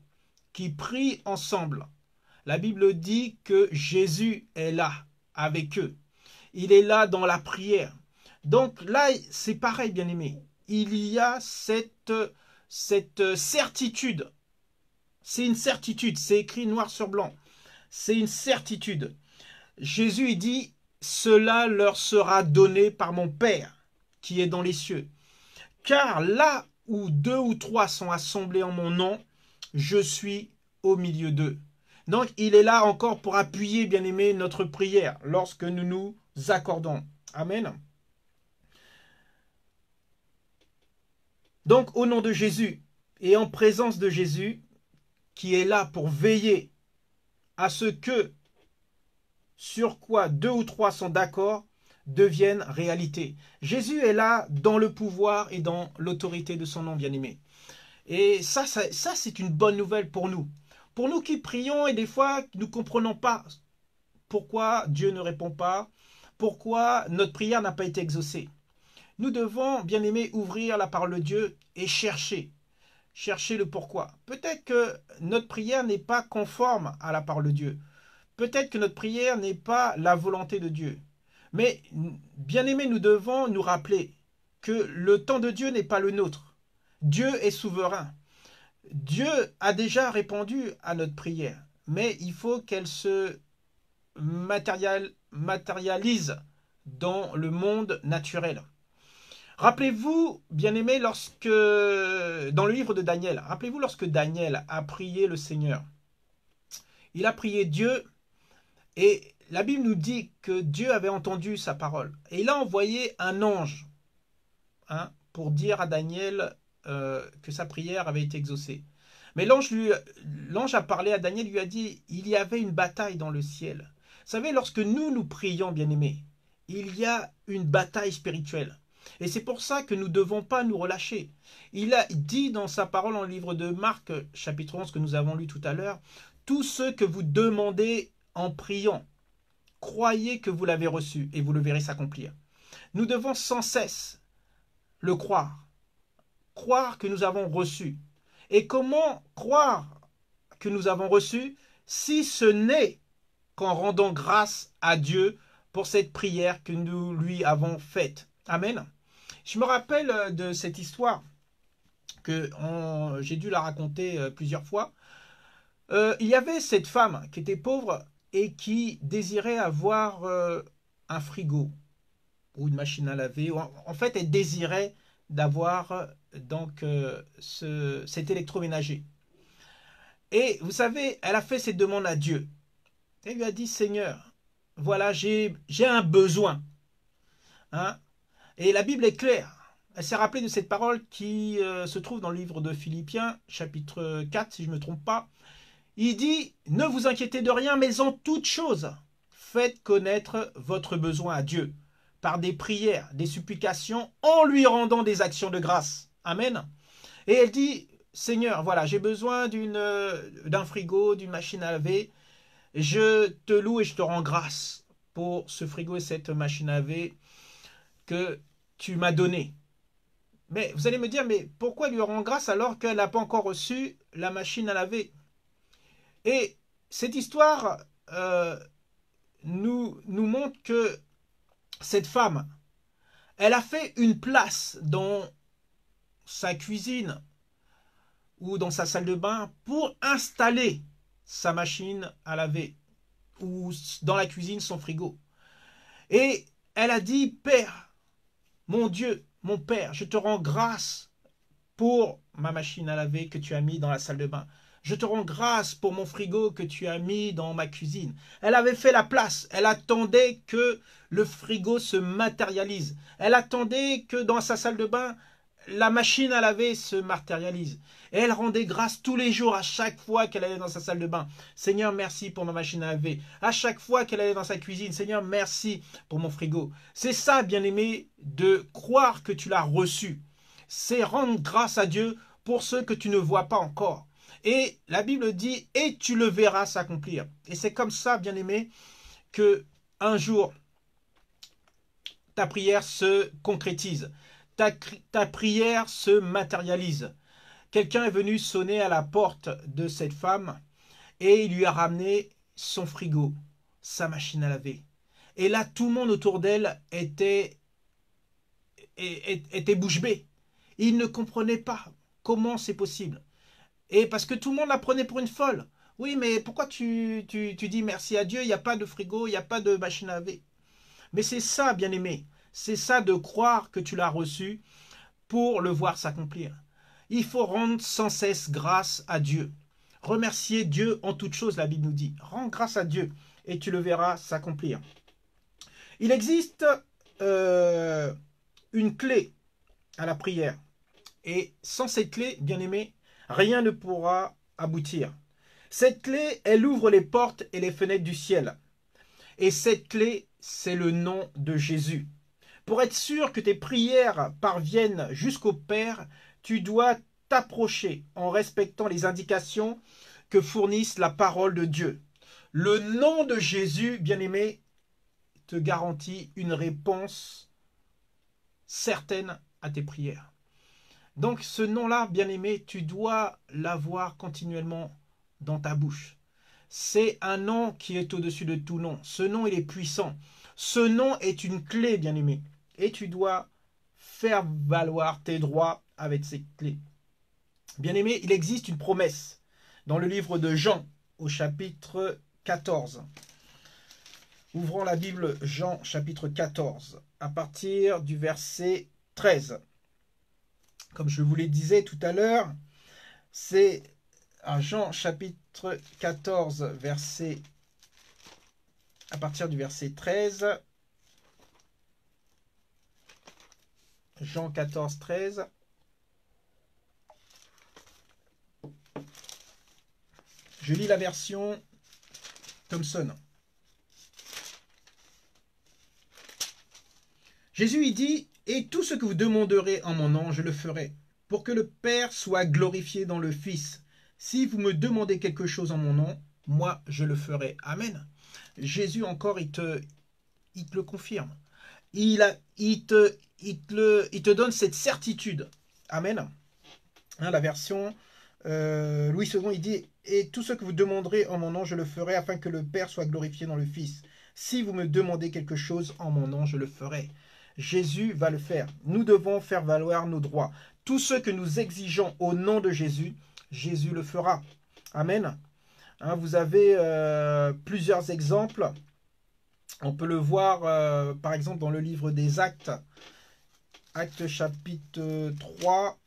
qui prient ensemble, la Bible dit que Jésus est là avec eux. Il est là dans la prière. Donc là, c'est pareil, bien-aimé. Il y a cette certitude. C'est une certitude. C'est écrit noir sur blanc. C'est une certitude. Jésus il dit, cela leur sera donné par mon Père qui est dans les cieux. Car là où deux ou trois sont assemblés en mon nom, je suis au milieu d'eux. Donc, il est là encore pour appuyer, bien-aimé, notre prière lorsque nous nous accordons. Amen. Donc, au nom de Jésus et en présence de Jésus, qui est là pour veiller à ce que, sur quoi deux ou trois sont d'accord, deviennent réalité. Jésus est là dans le pouvoir et dans l'autorité de son nom, bien-aimé. Et ça c'est une bonne nouvelle pour nous. Pour nous qui prions et des fois nous ne comprenons pas pourquoi Dieu ne répond pas, pourquoi notre prière n'a pas été exaucée. Nous devons, bien aimé, ouvrir la parole de Dieu et chercher le pourquoi. Peut-être que notre prière n'est pas conforme à la parole de Dieu. Peut-être que notre prière n'est pas la volonté de Dieu. Mais, bien aimé, nous devons nous rappeler que le temps de Dieu n'est pas le nôtre. Dieu est souverain. Dieu a déjà répondu à notre prière, mais il faut qu'elle se matérialise dans le monde naturel. Rappelez-vous, bien-aimés, lorsque, dans le livre de Daniel, rappelez-vous lorsque Daniel a prié le Seigneur. Il a prié Dieu et la Bible nous dit que Dieu avait entendu sa parole. Et il a envoyé un ange pour dire à Daniel que sa prière avait été exaucée. Mais l'ange a parlé à Daniel, lui a dit, il y avait une bataille dans le ciel. Vous savez, lorsque nous prions, bien-aimés, il y a une bataille spirituelle. Et c'est pour ça que nous ne devons pas nous relâcher. Il a dit dans sa parole dans le livre de Marc, chapitre 11, que nous avons lu tout à l'heure, tout ce que vous demandez en priant, croyez que vous l'avez reçu et vous le verrez s'accomplir. Nous devons sans cesse le croire que nous avons reçu. Et comment croire que nous avons reçu si ce n'est qu'en rendant grâce à Dieu pour cette prière que nous lui avons faite. Amen. Je me rappelle de cette histoire que j'ai dû la raconter plusieurs fois. Il y avait cette femme qui était pauvre et qui désirait avoir un frigo ou une machine à laver. En fait, elle désirait d'avoir donc cet électroménager. Et vous savez, elle a fait cette demande à Dieu. Elle lui a dit, Seigneur, voilà, j'ai un besoin. Hein? Et la Bible est claire. Elle s'est rappelée de cette parole qui se trouve dans le livre de Philippiens, chapitre 4, si je ne me trompe pas. Il dit, ne vous inquiétez de rien, mais en toute chose, faites connaître votre besoin à Dieu par des prières, des supplications, en lui rendant des actions de grâce. Amen. Et elle dit, Seigneur, voilà, j'ai besoin d'un frigo, d'une machine à laver. Je te loue et je te rends grâce pour ce frigo et cette machine à laver que tu m'as donné. Mais vous allez me dire, mais pourquoi lui rendre grâce alors qu'elle n'a pas encore reçu la machine à laver? Et cette histoire nous montre que cette femme, elle a fait une place dans sa cuisine ou dans sa salle de bain pour installer sa machine à laver ou dans la cuisine son frigo. Et elle a dit, Père, mon Dieu, mon Père, je te rends grâce pour ma machine à laver que tu as mis dans la salle de bain. Je te rends grâce pour mon frigo que tu as mis dans ma cuisine. Elle avait fait la place. Elle attendait que le frigo se matérialise. Elle attendait que dans sa salle de bain, la machine à laver se matérialise. Et elle rendait grâce tous les jours à chaque fois qu'elle allait dans sa salle de bain. Seigneur, merci pour ma machine à laver. À chaque fois qu'elle allait dans sa cuisine, Seigneur, merci pour mon frigo. C'est ça, bien-aimé, de croire que tu l'as reçu. C'est rendre grâce à Dieu pour ceux que tu ne vois pas encore. Et la Bible dit, et tu le verras s'accomplir. Et c'est comme ça, bien-aimé, que un jour, ta prière se concrétise. Ta prière se matérialise. Quelqu'un est venu sonner à la porte de cette femme et il lui a ramené son frigo, sa machine à laver. Et là, tout le monde autour d'elle était bouche bée. Il ne comprenait pas comment c'est possible. Et parce que tout le monde la prenait pour une folle. Oui, mais pourquoi tu dis merci à Dieu, il n'y a pas de frigo, il n'y a pas de machine à laver. Mais c'est ça, bien-aimé. C'est ça de croire que tu l'as reçu pour le voir s'accomplir. Il faut rendre sans cesse grâce à Dieu. Remercier Dieu en toutes choses, la Bible nous dit. Rends grâce à Dieu et tu le verras s'accomplir. Il existe une clé à la prière. Et sans cette clé, bien-aimé, rien ne pourra aboutir. Cette clé, elle ouvre les portes et les fenêtres du ciel. Et cette clé, c'est le nom de Jésus. Pour être sûr que tes prières parviennent jusqu'au Père, tu dois t'approcher en respectant les indications que fournissent la parole de Dieu. Le nom de Jésus, bien-aimé, te garantit une réponse certaine à tes prières. Donc ce nom-là, bien-aimé, tu dois l'avoir continuellement dans ta bouche. C'est un nom qui est au-dessus de tout nom. Ce nom, il est puissant. Ce nom est une clé, bien-aimé. Et tu dois faire valoir tes droits avec cette clé. Bien-aimé, il existe une promesse dans le livre de Jean, au chapitre 14. Ouvrons la Bible, Jean, chapitre 14, à partir du verset 13. Comme je vous le disais tout à l'heure, c'est à Jean chapitre 14, à partir du verset 13. Jean 14, 13. Je lis la version Thomson. Jésus y dit, « Et tout ce que vous demanderez en mon nom, je le ferai, pour que le Père soit glorifié dans le Fils. Si vous me demandez quelque chose en mon nom, moi, je le ferai. » Amen. Jésus encore, il te le confirme. Il te donne cette certitude. Amen. Hein, la version Louis II, il dit, « Et tout ce que vous demanderez en mon nom, je le ferai, afin que le Père soit glorifié dans le Fils. Si vous me demandez quelque chose en mon nom, je le ferai. » Jésus va le faire. Nous devons faire valoir nos droits. Tout ce que nous exigeons au nom de Jésus, Jésus le fera. Amen. Hein, vous avez plusieurs exemples. On peut le voir, par exemple, dans le livre des Actes. Actes chapitre 3.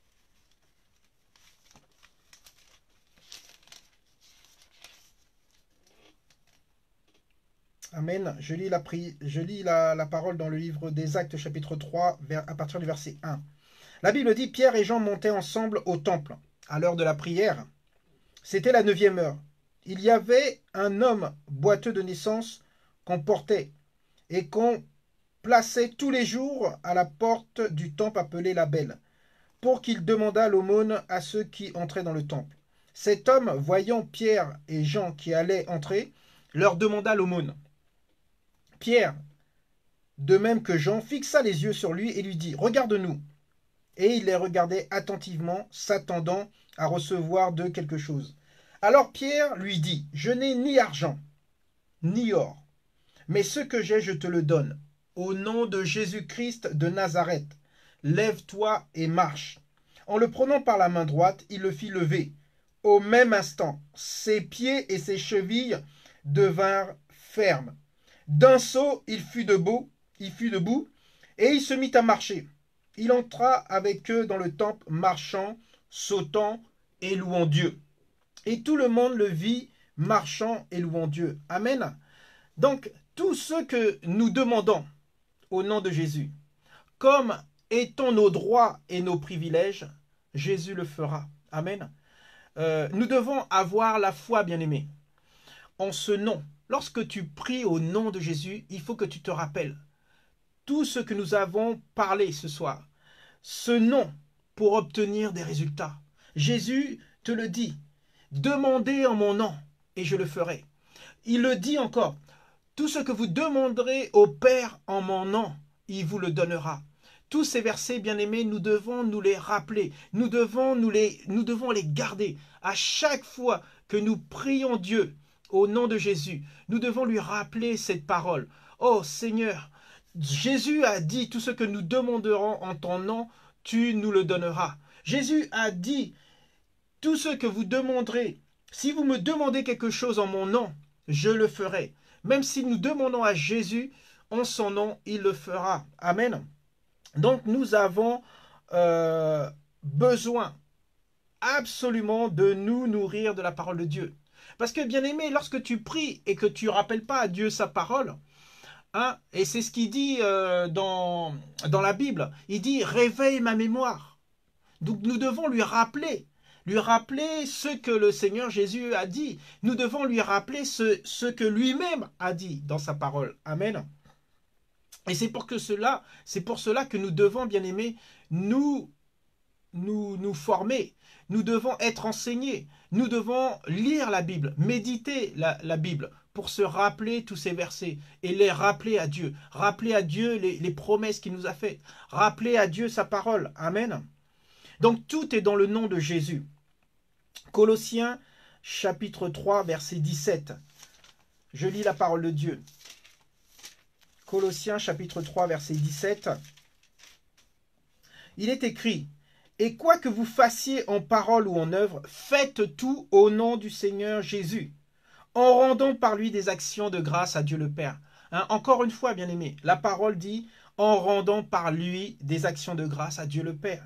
Amen. Je lis la parole dans le livre des Actes, chapitre 3, à partir du verset 1. La Bible dit, Pierre et Jean montaient ensemble au temple, à l'heure de la prière. C'était la 9e heure. Il y avait un homme boiteux de naissance qu'on portait et qu'on plaçait tous les jours à la porte du temple appelé la Belle, pour qu'il demandât l'aumône à ceux qui entraient dans le temple. Cet homme, voyant Pierre et Jean qui allaient entrer, leur demanda l'aumône. Pierre, de même que Jean, fixa les yeux sur lui et lui dit, « Regarde-nous !» Et il les regardait attentivement, s'attendant à recevoir d'eux quelque chose. Alors Pierre lui dit, « Je n'ai ni argent, ni or, mais ce que j'ai, je te le donne. Au nom de Jésus-Christ de Nazareth, lève-toi et marche. » En le prenant par la main droite, il le fit lever. Au même instant, ses pieds et ses chevilles devinrent fermes. D'un saut, il fut debout, et il se mit à marcher. Il entra avec eux dans le temple, marchant, sautant et louant Dieu. Et tout le monde le vit marchant et louant Dieu. Amen. Donc, tout ce que nous demandons au nom de Jésus, comme étant nos droits et nos privilèges, Jésus le fera. Amen. Nous devons avoir la foi, bien-aimés, en ce nom. Lorsque tu pries au nom de Jésus, il faut que tu te rappelles tout ce que nous avons parlé ce soir. Ce nom pour obtenir des résultats. Jésus te le dit. Demandez en mon nom et je le ferai. Il le dit encore. Tout ce que vous demanderez au Père en mon nom, il vous le donnera. Tous ces versets, bien-aimés, nous devons nous les rappeler. Nous devons les garder. À chaque fois que nous prions Dieu au nom de Jésus, nous devons lui rappeler cette parole. Oh Seigneur, Jésus a dit tout ce que nous demanderons en ton nom, tu nous le donneras. Jésus a dit tout ce que vous demanderez. Si vous me demandez quelque chose en mon nom, je le ferai. Même si nous demandons à Jésus en son nom, il le fera. Amen. Donc nous avons besoin absolument de nous nourrir de la parole de Dieu. Parce que bien aimé, lorsque tu pries et que tu ne rappelles pas à Dieu sa parole, hein, et c'est ce qu'il dit dans la Bible, il dit « réveille ma mémoire ». Donc nous devons lui rappeler ce que le Seigneur Jésus a dit. Nous devons lui rappeler ce que lui-même a dit dans sa parole. Amen. Et c'est pour cela que nous devons, bien aimés, nous former. Nous devons être enseignés. Nous devons lire la Bible, méditer la Bible pour se rappeler tous ces versets et les rappeler à Dieu. Rappeler à Dieu les promesses qu'il nous a faites. Rappeler à Dieu sa parole. Amen. Donc tout est dans le nom de Jésus. Colossiens chapitre 3 verset 17. Je lis la parole de Dieu. Colossiens chapitre 3 verset 17. Il est écrit: et quoi que vous fassiez en parole ou en œuvre, faites tout au nom du Seigneur Jésus, en rendant par lui des actions de grâce à Dieu le Père. Hein, encore une fois, bien aimé, la parole dit en rendant par lui des actions de grâce à Dieu le Père.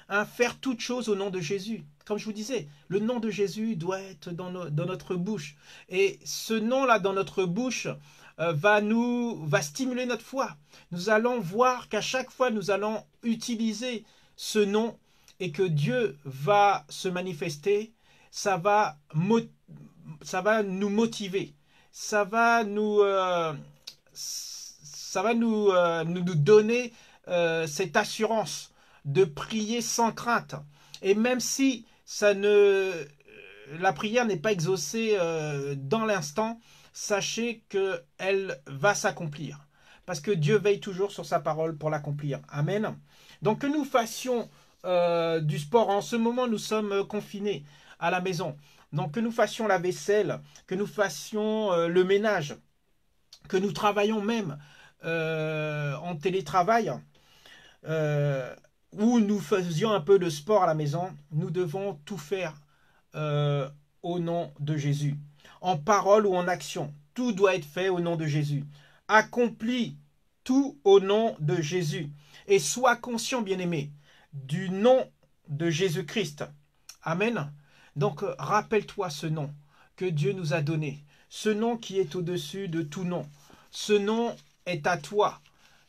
Hein, faire toutes choses au nom de Jésus. Comme je vous disais, le nom de Jésus doit être dans notre bouche. Et ce nom-là dans notre bouche va stimuler notre foi. Nous allons voir qu'à chaque fois, nous allons utiliser ce nom et que Dieu va se manifester. Ça va nous motiver. Ça va nous donner cette assurance de prier sans crainte. Et même si la prière n'est pas exaucée dans l'instant, sachez qu'elle va s'accomplir. Parce que Dieu veille toujours sur sa parole pour l'accomplir. Amen. Donc que nous fassions du sport. En ce moment, nous sommes confinés à la maison. Donc que nous fassions la vaisselle, que nous fassions le ménage, que nous travaillons même en télétravail, où nous faisions un peu de sport à la maison, nous devons tout faire au nom de Jésus. En parole ou en action, tout doit être fait au nom de Jésus. Accomplis tout au nom de Jésus. Et sois conscient, bien-aimé, du nom de Jésus-Christ. Amen. Donc, rappelle-toi ce nom que Dieu nous a donné. Ce nom qui est au-dessus de tout nom. Ce nom est à toi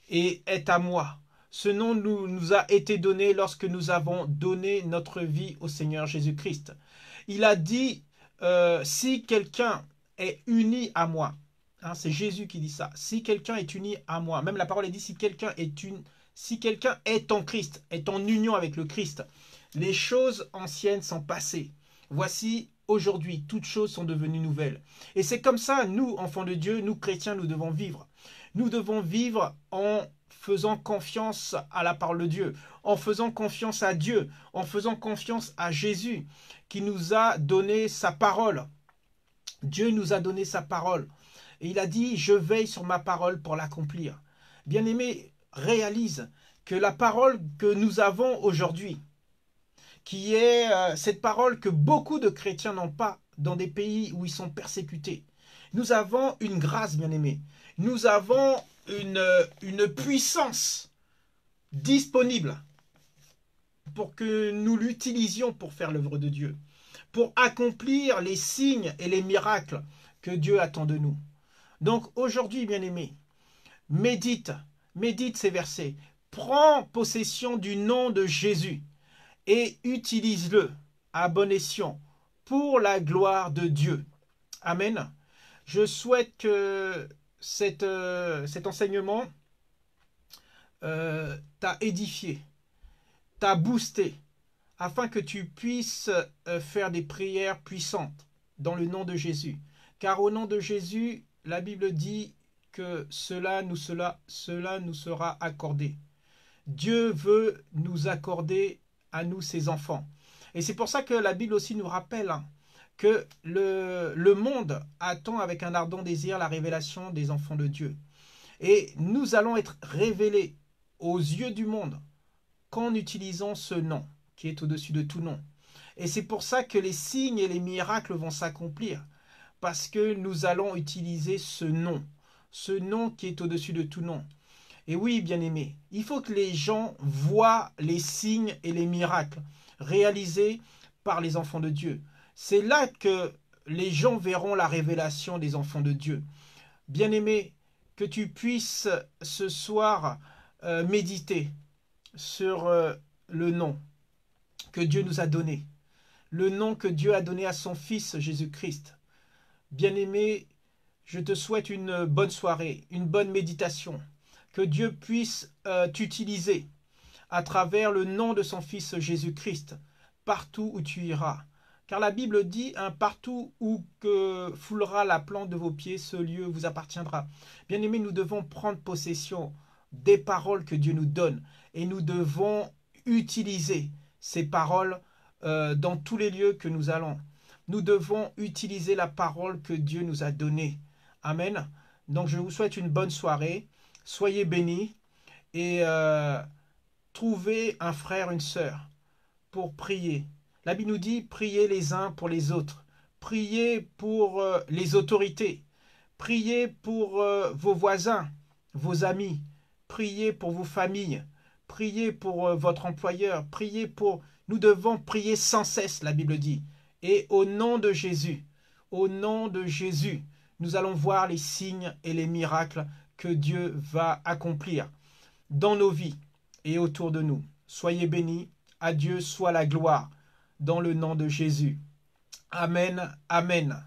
et est à moi. Ce nom nous a été donné lorsque nous avons donné notre vie au Seigneur Jésus-Christ. Il a dit, si quelqu'un est uni à moi, hein, c'est Jésus qui dit ça, si quelqu'un est uni à moi, même la parole est dit, si quelqu'un est en Christ, est en union avec le Christ, les choses anciennes sont passées. Voici, aujourd'hui, toutes choses sont devenues nouvelles. Et c'est comme ça, nous, enfants de Dieu, nous chrétiens, nous devons vivre. Nous devons vivre en faisant confiance à la parole de Dieu, en faisant confiance à Dieu, en faisant confiance à Jésus, qui nous a donné sa parole. Dieu nous a donné sa parole. Et il a dit, je veille sur ma parole pour l'accomplir. Bien-aimé, réalise que la parole que nous avons aujourd'hui, qui est cette parole que beaucoup de chrétiens n'ont pas dans des pays où ils sont persécutés. Nous avons une grâce, bien-aimé. Nous avons une puissance disponible pour que nous l'utilisions pour faire l'œuvre de Dieu. pour accomplir les signes et les miracles que Dieu attend de nous. Donc aujourd'hui, bien-aimés, médite ces versets. Prends possession du nom de Jésus et utilise-le à bon escient pour la gloire de Dieu. Amen. Je souhaite que cet enseignement t'a édifié, t'a boosté, afin que tu puisses faire des prières puissantes dans le nom de Jésus. Car au nom de Jésus, la Bible dit que cela nous sera accordé. Dieu veut nous accorder à nous, ses enfants. Et c'est pour ça que la Bible aussi nous rappelle que le monde attend avec un ardent désir la révélation des enfants de Dieu. Et nous allons être révélés aux yeux du monde qu'en utilisant ce nom qui est au-dessus de tout nom. Et c'est pour ça que les signes et les miracles vont s'accomplir, parce que nous allons utiliser ce nom qui est au-dessus de tout nom. Et oui, bien-aimés, il faut que les gens voient les signes et les miracles réalisés par les enfants de Dieu. C'est là que les gens verront la révélation des enfants de Dieu. Bien-aimés, que tu puisses ce soir méditer sur le nom que Dieu nous a donné, le nom que Dieu a donné à son Fils Jésus-Christ. Bien-aimé, je te souhaite une bonne soirée, une bonne méditation, que Dieu puisse t'utiliser à travers le nom de son Fils Jésus-Christ, partout où tu iras. Car la Bible dit, partout où que foulera la plante de vos pieds, ce lieu vous appartiendra. Bien-aimés, nous devons prendre possession des paroles que Dieu nous donne et nous devons utiliser ces paroles dans tous les lieux que nous allons. Nous devons utiliser la parole que Dieu nous a donnée. Amen. Donc je vous souhaite une bonne soirée. Soyez bénis et trouvez un frère, une sœur pour prier. La Bible nous dit, priez les uns pour les autres. Priez pour les autorités. Priez pour vos voisins, vos amis. Priez pour vos familles. Priez pour votre employeur. Priez pour... Nous devons prier sans cesse, la Bible dit. Et au nom de Jésus, nous allons voir les signes et les miracles que Dieu va accomplir dans nos vies et autour de nous. Soyez bénis. À Dieu soit la gloire dans le nom de Jésus. Amen. Amen.